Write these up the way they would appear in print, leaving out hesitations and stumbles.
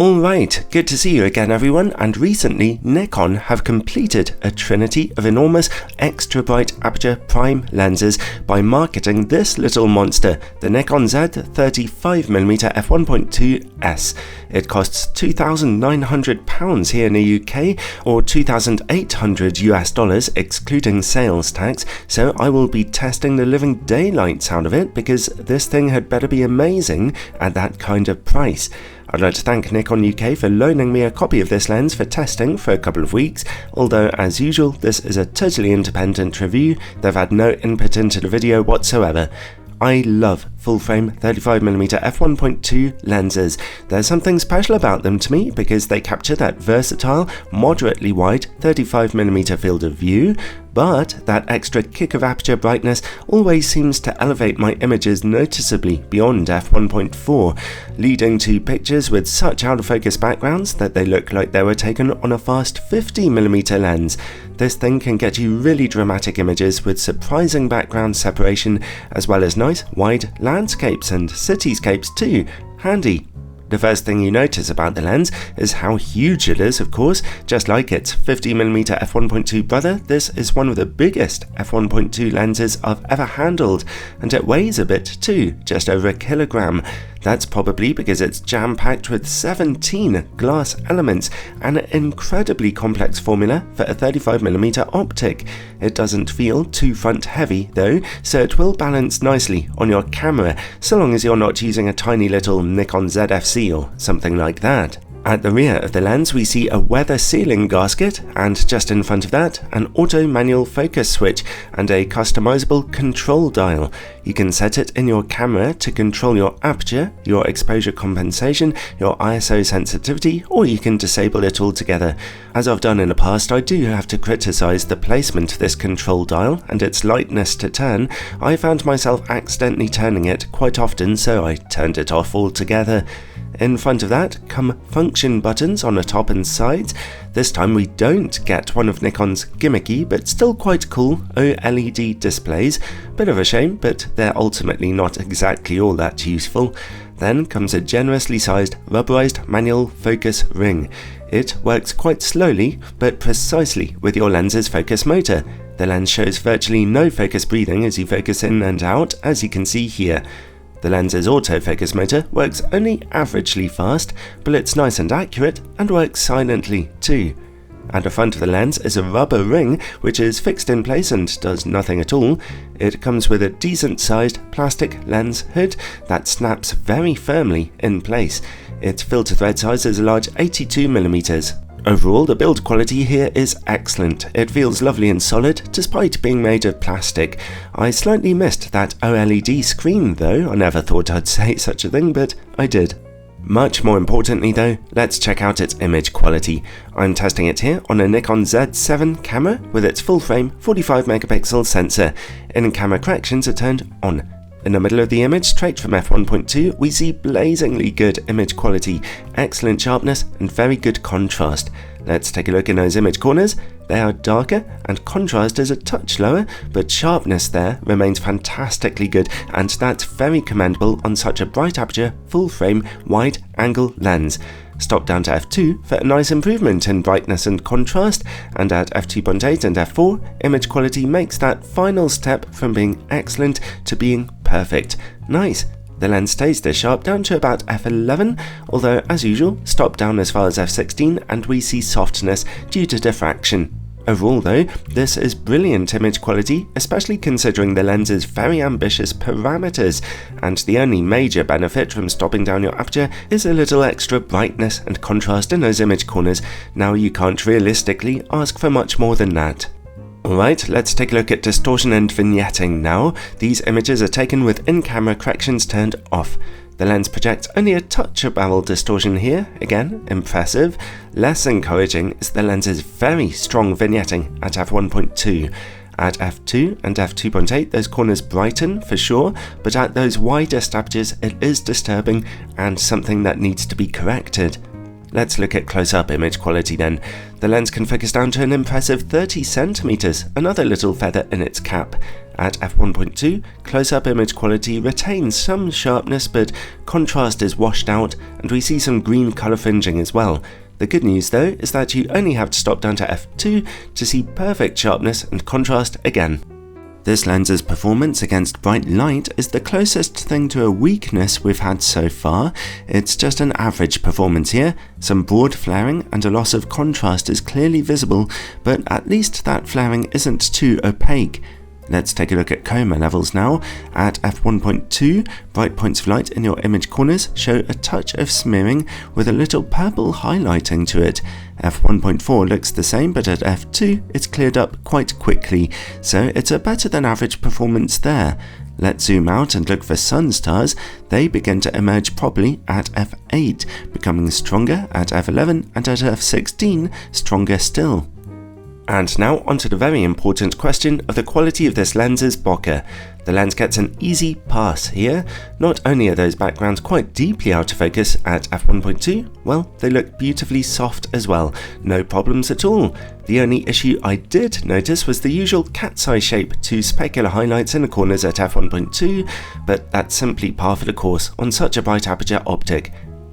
Alright, good to see you again everyone, and recently Nikon have completed a trinity of enormous extra bright aperture prime lenses by marketing this little monster, the Nikon Z 35mm f1.2s. It costs £2,900 here in the UK, or $2,800 excluding sales tax, so I will be testing the living daylights out of it because this thing had better be amazing at that kind of price. I'd like to thank Nikon UK for loaning me a copy of this lens for testing for a couple of weeks, although as usual this is a totally independent review. They've had no input into the video whatsoever. I love full-frame 35mm f1.2 lenses. There's something special about them to me because they capture that versatile, moderately wide 35mm field of view, but that extra kick of aperture brightness always seems to elevate my images noticeably beyond f1.4, leading to pictures with such out-of-focus backgrounds that they look like they were taken on a fast 50mm lens. This thing can get you really dramatic images with surprising background separation, as well as nice wide landscapes and cityscapes too. Handy. The first thing you notice about the lens is how huge it is, of course. Just like its 50mm f1.2 brother, this is one of the biggest f1.2 lenses I've ever handled, and it weighs a bit too, just over a kilogram. That's probably because it's jam-packed with 17 glass elements and an incredibly complex formula for a 35mm optic. It doesn't feel too front-heavy though, so it will balance nicely on your camera, so long as you're not using a tiny little Nikon Z or something like that. At the rear of the lens we see a weather sealing gasket, and just in front of that an auto manual focus switch and a customizable control dial. You can set it in your camera to control your aperture, your exposure compensation, your ISO sensitivity, or you can disable it altogether. As I've done in the past, I do have to criticize the placement of this control dial and its lightness to turn. I found myself accidentally turning it quite often, so I turned it off altogether. In front of that come function buttons on the top and sides. This time we don't get one of Nikon's gimmicky but still quite cool OLED displays. Bit of a shame, but they're ultimately not exactly all that useful. Then comes a generously sized rubberized manual focus ring. It works quite slowly but precisely with your lens's focus motor. The lens shows virtually no focus breathing as you focus in and out, as you can see here. The lens's autofocus motor works only averagely fast, but it's nice and accurate and works silently too. At the front of the lens is a rubber ring which is fixed in place and does nothing at all. It comes with a decent sized plastic lens hood that snaps very firmly in place. Its filter thread size is a large 82mm. Overall, the build quality here is excellent. It feels lovely and solid, despite being made of plastic. I slightly missed that OLED screen though. I never thought I'd say such a thing, but I did. Much more importantly though, let's check out its image quality. I'm testing it here on a Nikon Z7 camera with its full-frame 45MP sensor. In-camera corrections are turned on. In the middle of the image, straight from f1.2, we see blazingly good image quality, excellent sharpness and very good contrast. Let's take a look in those image corners. They are darker and contrast is a touch lower, but sharpness there remains fantastically good, and that's very commendable on such a bright aperture, full frame, wide angle lens. Stop down to f2 for a nice improvement in brightness and contrast, and at f2.8 and f4, image quality makes that final step from being excellent to being perfect. Nice. The lens stays this sharp down to about f11, although as usual, stop down as far as f16 and we see softness due to diffraction. Overall though, this is brilliant image quality, especially considering the lens's very ambitious parameters, and the only major benefit from stopping down your aperture is a little extra brightness and contrast in those image corners. Now you can't realistically ask for much more than that. Alright, let's take a look at distortion and vignetting now. These images are taken with in-camera corrections turned off. The lens projects only a touch of barrel distortion here, again, impressive. Less encouraging is the lens's very strong vignetting at f1.2. At f2 and f2.8 those corners brighten for sure, but at those widest apertures it is disturbing and something that needs to be corrected. Let's look at close-up image quality then. The lens can focus down to an impressive 30cm, another little feather in its cap. at f1.2, close-up image quality retains some sharpness, but contrast is washed out and we see some green colour fringing as well. The good news though is that you only have to stop down to f2 to see perfect sharpness and contrast again. This lens's performance against bright light is the closest thing to a weakness we've had so far. It's just an average performance here. Some broad flaring and a loss of contrast is clearly visible, but at least that flaring isn't too opaque. Let's take a look at coma levels now. At f1.2, bright points of light in your image corners show a touch of smearing with a little purple highlighting to it. f1.4 looks the same, but at f2 it's cleared up quite quickly, so it's a better than average performance there. Let's zoom out and look for sunstars. They begin to emerge properly at f8, becoming stronger at f11 and at f16 stronger still. And now onto the very important question of the quality of this lens's bokeh. The lens gets an easy pass here. Not only are those backgrounds quite deeply out of focus at f1.2, well, they look beautifully soft as well. No problems at all. The only issue I did notice was the usual cat's eye shape to specular highlights in the corners at f1.2, but that's simply par for the course on such a bright aperture optic.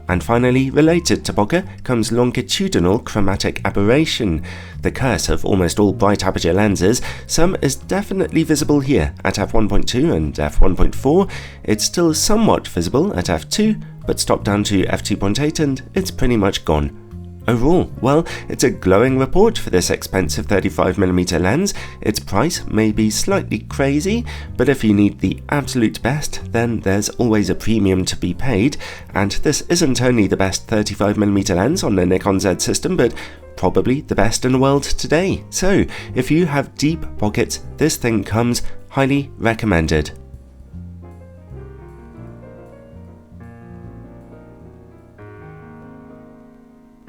And finally, related to bokeh comes longitudinal chromatic aberration. The curse of almost all bright aperture lenses, some is definitely visible here at f1.2 and f1.4. It's still somewhat visible at f2, but stop down to f2.8 and it's pretty much gone. Overall, well, it's a glowing report for this expensive 35mm lens. Its price may be slightly crazy, but if you need the absolute best, then there's always a premium to be paid, and this isn't only the best 35mm lens on the Nikon Z system, but probably the best in the world today. So, if you have deep pockets, this thing comes highly recommended.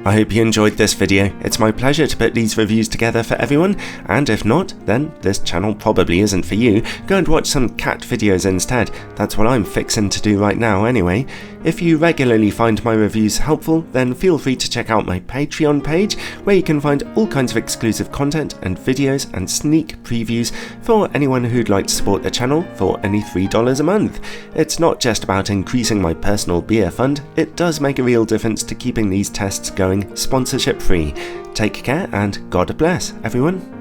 I hope you enjoyed this video. It's my pleasure to put these reviews together for everyone, and if not, then this channel probably isn't for you. Go and watch some cat videos instead. That's what I'm fixing to do right now anyway. If you regularly find my reviews helpful, then feel free to check out my Patreon page, where you can find all kinds of exclusive content and videos and sneak previews for anyone who'd like to support the channel for only $3 a month. It's not just about increasing my personal beer fund, it does make a real difference to keeping these tests going sponsorship free. Take care and God bless everyone.